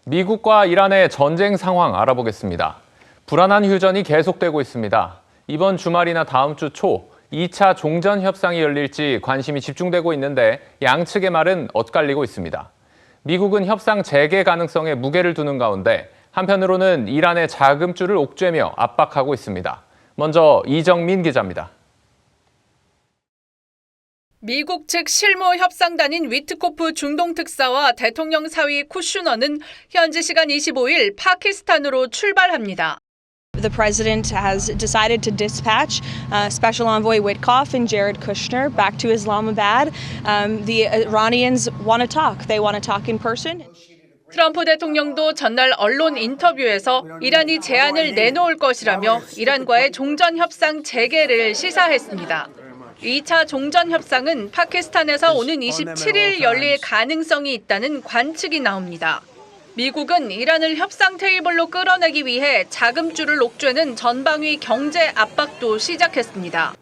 미국과 이란의 전쟁 상황 알아보겠습니다. 불안한 휴전이 계속되고 있습니다. 이번 주말이나 다음 주 초 2차 종전 협상이 열릴지 관심이 집중되고 있는데 양측의 말은 엇갈리고 있습니다. 미국은 협상 재개 가능성에 무게를 두는 가운데 한편으로는 이란의 자금줄을 옥죄며 압박하고 있습니다. 먼저 이정민 기자입니다. 미국 측 실무 협상단인 위트코프 중동 특사와 대통령 사위 쿠슈너는 현지 시간 25일 파키스탄으로 출발합니다. The president has decided to dispatch Special Envoy Witkoff and Jared Kushner back to Islamabad. The Iranians want to talk. They want to talk in person. 트럼프 대통령도 전날 언론 인터뷰에서 이란이 제안을 내놓을 것이라며 이란과의 종전 협상 재개를 시사했습니다. 2차 종전 협상은 파키스탄에서 오는 27일 열릴 가능성이 있다는 관측이 나옵니다. 미국은 이란을 협상 테이블로 끌어내기 위해 자금줄을 옥죄는 전방위 경제 압박도 시작했습니다.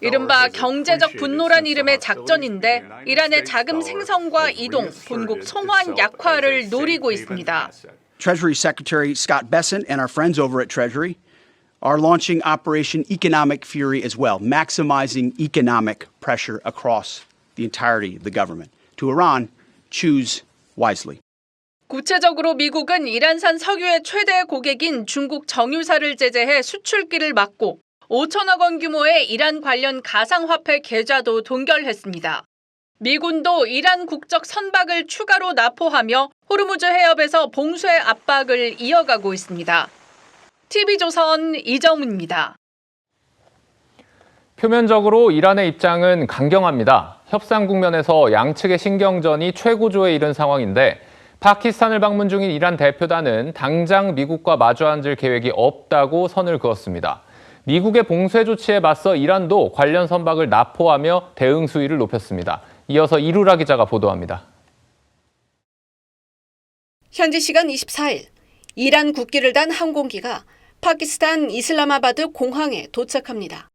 이른바 경제적 분노란 이름의 작전인데 이란의 자금 생성과 이동, 본국 송환 약화를 노리고 있습니다. Treasury Secretary Scott Bessent and our friends over at Treasury are launching Operation Economic Fury as well, maximizing economic pressure across the entirety of the government. To Iran, choose wisely. 구체적으로 미국은 이란산 석유의 최대 고객인 중국 정유사를 제재해 수출길을 막고 5천억 원 규모의 이란 관련 가상화폐 계좌도 동결했습니다. 미군도 이란 국적 선박을 추가로 납포하며 호르무즈 해협에서 봉쇄 압박을 이어가고 있습니다. TV조선 이정훈입니다. 표면적으로 이란의 입장은 강경합니다. 협상 국면에서 양측의 신경전이 최고조에 이른 상황인데 파키스탄을 방문 중인 이란 대표단은 당장 미국과 마주 앉을 계획이 없다고 선을 그었습니다. 미국의 봉쇄 조치에 맞서 이란도 관련 선박을 납포하며 대응 수위를 높였습니다. 이어서 이루라 기자가 보도합니다. 현지 시간 24일, 이란 국기를 단 항공기가 파키스탄 이슬라마바드 공항에 도착합니다.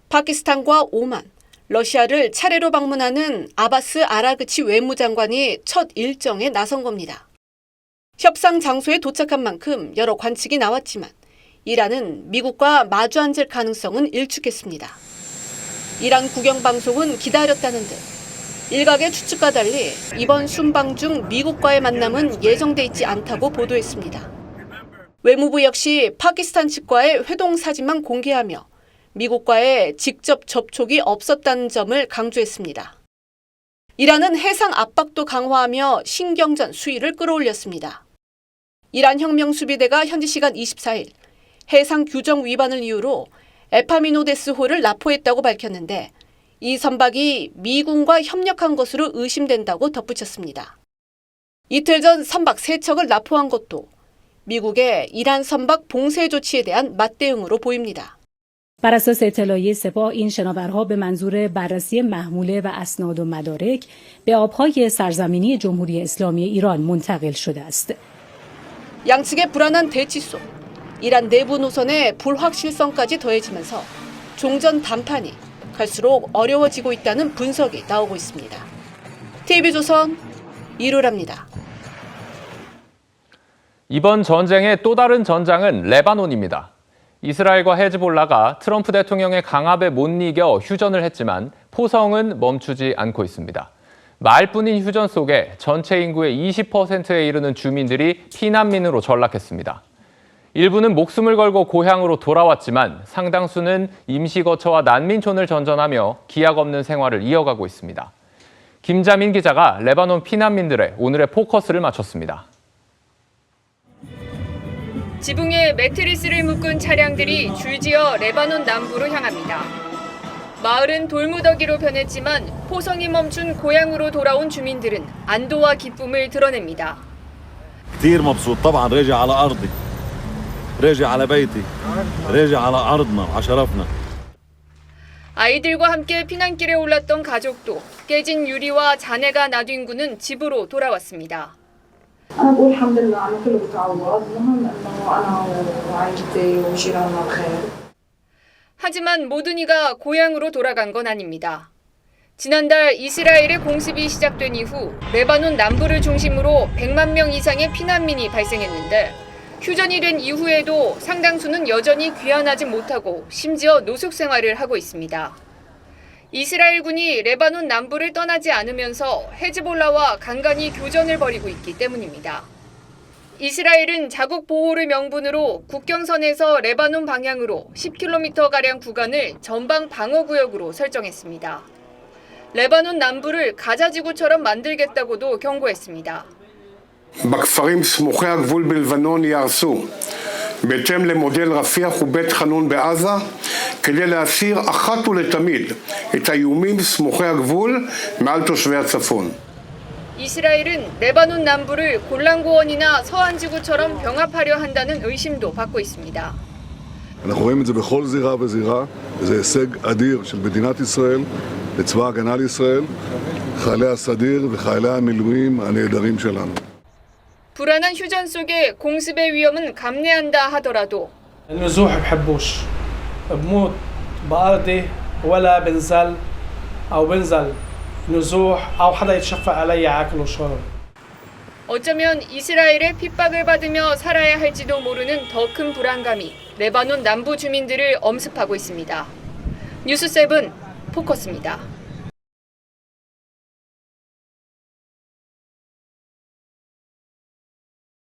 파키스탄과 오만, 러시아를 차례로 방문하는 아바스 아라그치 외무장관이 첫 일정에 나선 겁니다. 협상 장소에 도착한 만큼 여러 관측이 나왔지만 이란은 미국과 마주 앉을 가능성은 일축했습니다. 이란 국영방송은 기다렸다는 듯 일각의 추측과 달리 이번 순방 중 미국과의 만남은 예정돼 있지 않다고 보도했습니다. 외무부 역시 파키스탄 측과의 회동 사진만 공개하며 미국과의 직접 접촉이 없었다는 점을 강조했습니다. 이란은 해상 압박도 강화하며 신경전 수위를 끌어올렸습니다. 이란 혁명수비대가 현지 시간 24일 해상 규정 위반을 이유로 에파미노데스호를 납포했다고 밝혔는데 이 선박이 미군과 협력한 것으로 의심된다고 덧붙였습니다. 이틀 전 선박 3척을 납포한 것도 미국의 이란 선박 봉쇄 조치에 대한 맞대응으로 보입니다. بر اساس اطلاعیه سپاه این شناورها به منظور بررسی محموله و اسناد و مدارک به آبهای سرزمینی جمهوری اسلامی ایران منتقل شده است. 양측의 불안한 대치 속 이란 내부 노선의 불확실성까지 더해지면서 종전談判이 갈수록 어려워지고 있다는 분석이 나오고 있습니다. TV조선 이루라입니다. 이번 전쟁의 또 다른 전장은 레바논입니다. 이스라엘과 헤즈볼라가 트럼프 대통령의 강압에 못 이겨 휴전을 했지만 포성은 멈추지 않고 있습니다. 말뿐인 휴전 속에 전체 인구의 20%에 이르는 주민들이 피난민으로 전락했습니다. 일부는 목숨을 걸고 고향으로 돌아왔지만 상당수는 임시거처와 난민촌을 전전하며 기약 없는 생활을 이어가고 있습니다. 김자민 기자가 레바논 피난민들의 오늘의 포커스를 맞췄습니다. 지붕에 매트리스를 묶은 차량들이 줄지어 레바논 남부로 향합니다. 마을은 돌무더기로 변했지만 포성이 멈춘 고향으로 돌아온 주민들은 안도와 기쁨을 드러냅니다. كثير مبسوط طبعا راجع على أرضي راجع على بيتي راجع على أرضنا على شرفنا. 아이들과 함께 피난길에 올랐던 가족도 깨진 유리와 잔해가 나뉜 군은 집으로 돌아왔습니다. أنا بقول الحمد لله على كله بتعوض، المهم إنه أنا وعائلتي وجيراننا بخير. 하지만 모든 이가 고향으로 돌아간 건 아닙니다. 지난달 이스라엘의 공습이 시작된 이후 레바논 남부를 중심으로 100만 명 이상의 피난민이 발생했는데 휴전이 된 이후에도 상당수는 여전히 귀환하지 못하고 심지어 노숙 생활을 하고 있습니다. 이스라엘군이 레바논 남부를 떠나지 않으면서 헤즈볼라와 간간히 교전을 벌이고 있기 때문입니다. 이스라엘은 자국 보호를 명분으로 국경선에서 레바논 방향으로 10km가량 구간을 전방 방어구역으로 설정했습니다. 레바논 남부를 가자지구처럼 만들겠다고도 경고했습니다. בכפרים סמוכי הגבול בלבנון יהרסו, בהתאם למודל רפיח ובית חנון בעזה, כדי להסיר אחת ולתמיד את האיומים סמוכי הגבול מעל תושבי הצפון. 이스라엘은 레바논 남부를 골란고원이나 서안지구처럼 병합하려 한다는 의심도 받고 있습니다. אנחנו רואים את זה בכל זירה וזירה, וזה הישג אדיר של מדינת ישראל, לצבא ההגנה לישראל, חיילי הסדיר וחיילי המילואים הנהדרים שלנו. 불안한 휴전 속에 공습의 위험은 감내한다 하더라도 النزوح بحبوش بموت بأرضي ولا بنزل أو بنزل نزوح أو حدا يتشفق علي عاكل وشرب. 어쩌면 이스라엘의 핍박을 받으며 살아야 할지도 모르는 더 큰 불안감이 레바논 남부 주민들을 엄습하고 있습니다. 뉴스7 포커스입니다.